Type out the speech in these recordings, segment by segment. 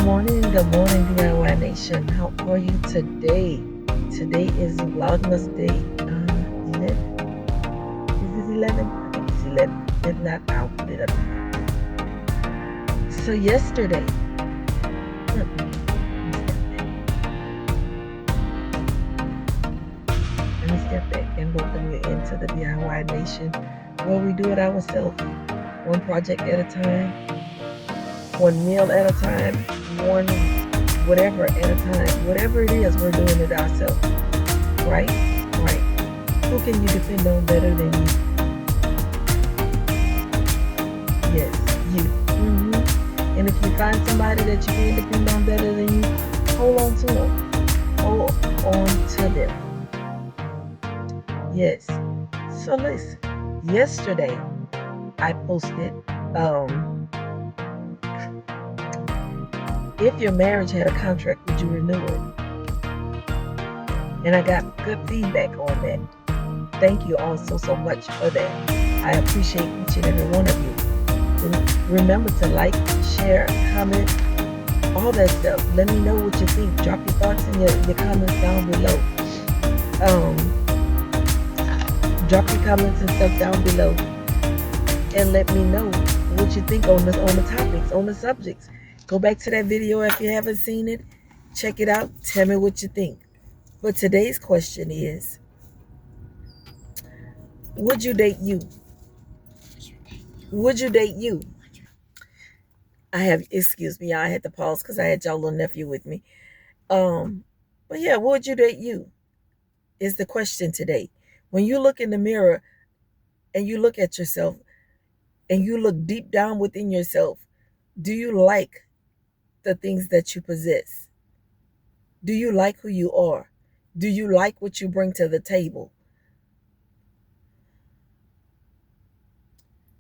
Good morning, DIY Nation. How are you today? Today is Vlogmas Day 11. Is this 11? I think it's 11. If not, I'll put it up. So yesterday, let me step back and welcome you into the DIY Nation, where we do it ourselves, one project at a time, one meal at a time, one whatever at a time. Whatever it is, we're doing it ourselves. Right? Right. Who can you depend on better than you? Yes, you. And if you find somebody that you can depend on better than you, hold on to them. Hold on to them. Yes. So listen, yesterday I posted, if your marriage had a contract, would you renew it? And I got good feedback on that. Thank you all so much for that. I appreciate each and every one of you. Remember to like, share, comment, all that stuff. Let me know what you think. Drop your thoughts in your comments down below. Drop your comments and stuff down below, and let me know what you think on the topics, on the subjects. Go back to that video if you haven't seen it. Check it out. Tell me what you think. But today's question is, would you date you? Would you date you? Excuse me, I had to pause because I had y'all little nephew with me. But yeah, would you date you? Is the question today. When you look in the mirror and you look at yourself and you look deep down within yourself, do you like the things that you possess? Do you like who you are? Do you like what you bring to the table?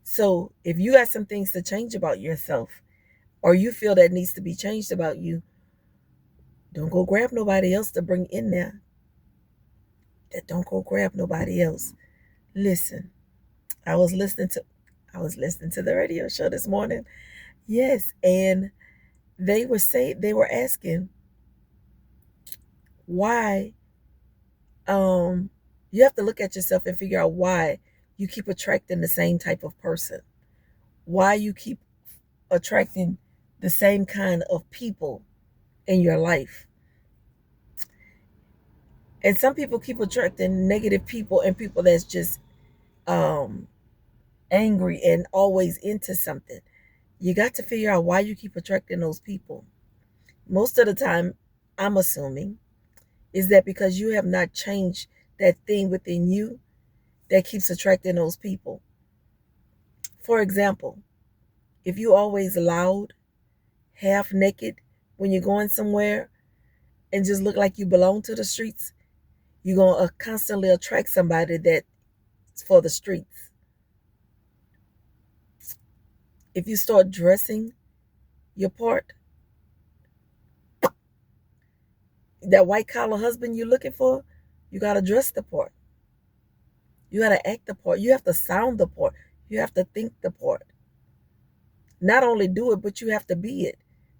So if you got some things to change about yourself, or you feel that needs to be changed about you, don't go grab nobody else to bring in there. Don't go grab nobody else. Listen, I was listening to the radio show this morning. Yes, and they were asking why you have to look at yourself and figure out why you keep attracting the same type of person. Why you keep attracting the same kind of people in your life. And some people keep attracting negative people and people that's just angry and always into something. You got to figure out why you keep attracting those people. Most of the time, I'm assuming, is that because you have not changed that thing within you that keeps attracting those people. For example, if you always loud, half naked when you're going somewhere and just look like you belong to the streets, you're going to constantly attract somebody that's for the streets. If you start dressing your part, that white collar husband you're looking for, you got to dress the part. You got to act the part. You have to sound the part. You have to think the part. Not only do it, but you have to be it.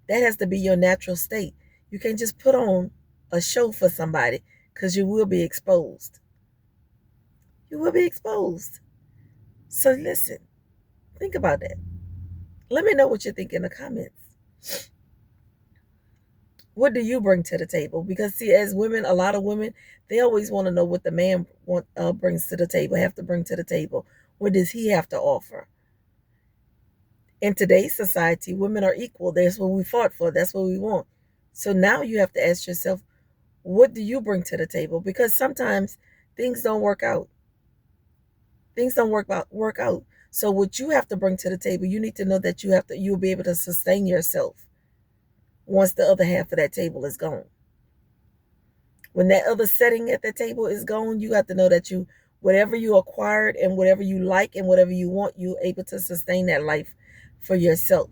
That has to be your natural state. You can't just put on a show for somebody, because you will be exposed. You will be exposed. So listen, think about that. Let me know what you think in the comments. What do you bring to the table? Because see, as women, a lot of women, they always want to know what the man brings to the table, have to bring to the table. What does he have to offer? In today's society, women are equal. That's what we fought for. That's what we want. So now you have to ask yourself, what do you bring to the table? Because sometimes things don't work out. Things don't work out. So what you have to bring to the table, you need to know that you'll be able to sustain yourself once the other half of that table is gone. When that other setting at the table is gone, you got to know that whatever you acquired and whatever you like and whatever you want, you're able to sustain that life for yourself.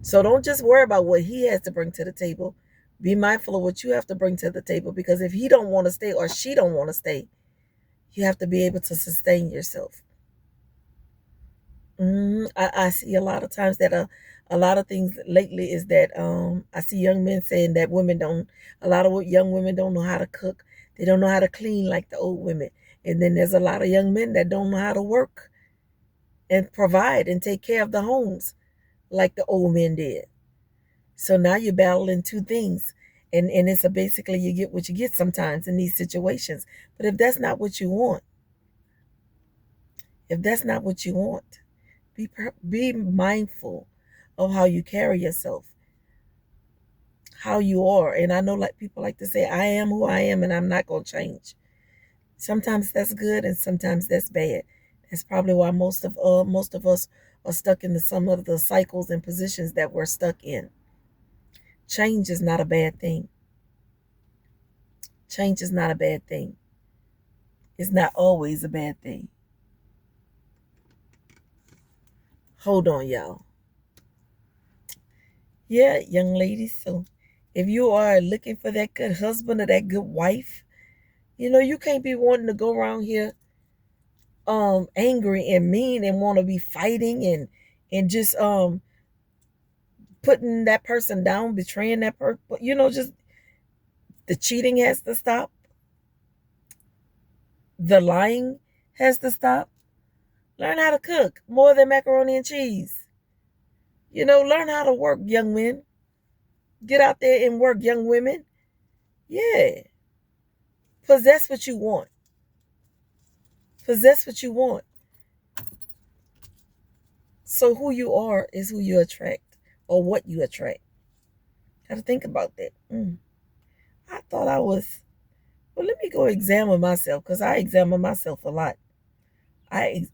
So don't just worry about what he has to bring to the table. Be mindful of what you have to bring to the table, because if he don't want to stay or she don't want to stay, you have to be able to sustain yourself. I see a lot of times that a lot of things lately is that I see young men saying that a lot of young women don't know how to cook. They don't know how to clean like the old women. And then there's a lot of young men that don't know how to work and provide and take care of the homes like the old men did. So now you're battling two things. And it's basically you get what you get sometimes in these situations. But if that's not what you want, if that's not what you want, be mindful of how you carry yourself, how you are. And I know like people like to say, I am who I am and I'm not going to change. Sometimes that's good and sometimes that's bad. That's probably why most of us are stuck in some of the cycles and positions that we're stuck in. Change is not a bad thing. Change is not a bad thing. It's not always a bad thing. Hold on, y'all. Yeah, young ladies. So if you are looking for that good husband or that good wife, you can't be wanting to go around here angry and mean and want to be fighting and just putting that person down, betraying that person. Just the cheating has to stop. The lying has to stop. Learn how to cook more than macaroni and cheese. Learn how to work, young men. Get out there and work, young women. Yeah. Possess what you want. Possess what you want. So who you are is who you attract or what you attract. Got to think about that. I thought I was, well, let me go examine myself because I examine myself a lot.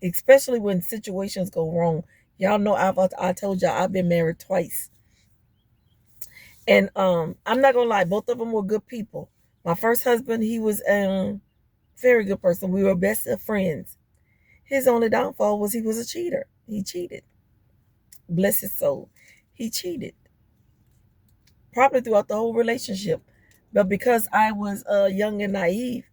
Especially when situations go wrong. Y'all know I told y'all I've been married twice. And I'm not gonna lie, both of them were good people. My first husband, he was a very good person. We were best of friends. His only downfall was he was a cheater. He cheated. Bless his soul. He cheated. Probably throughout the whole relationship. But because I was young and naive,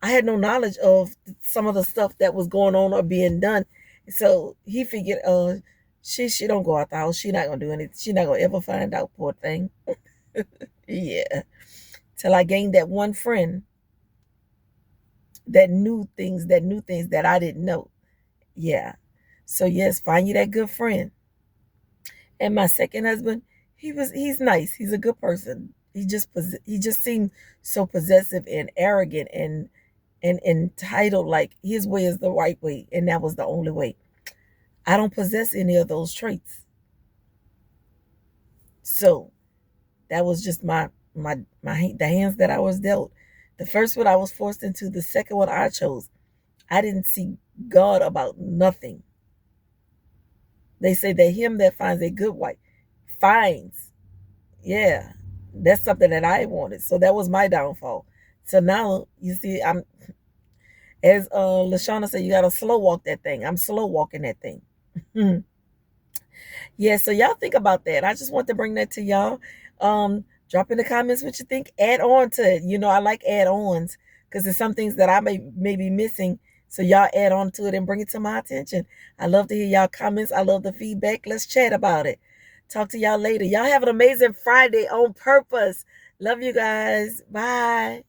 I had no knowledge of some of the stuff that was going on or being done. So he figured, she don't go out the house. She not gonna do anything. She not gonna ever find out, poor thing. Yeah. Till I gained that one friend that knew things that I didn't know. Yeah. So yes, find you that good friend. And my second husband, he's nice. He's a good person. He just seemed so possessive and arrogant and entitled, like his way is the right way and that was the only way. I don't possess any of those traits. So that was just the hands that I was dealt. The first one I was forced into, the second one I chose. I didn't see God about nothing. They say that him that finds a good wife finds. Yeah. That's something that I wanted. So that was my downfall. So now you see, I'm as Lashana said, you gotta slow walk that thing. I'm slow walking that thing. Yeah, so y'all think about that. I just want to bring that to y'all. Drop in the comments what you think. Add on to it. I like add-ons because there's some things that I may be missing. So y'all add on to it and bring it to my attention. I love to hear y'all comments. I love the feedback. Let's chat about it. Talk to y'all later. Y'all have an amazing Friday on purpose. Love you guys. Bye.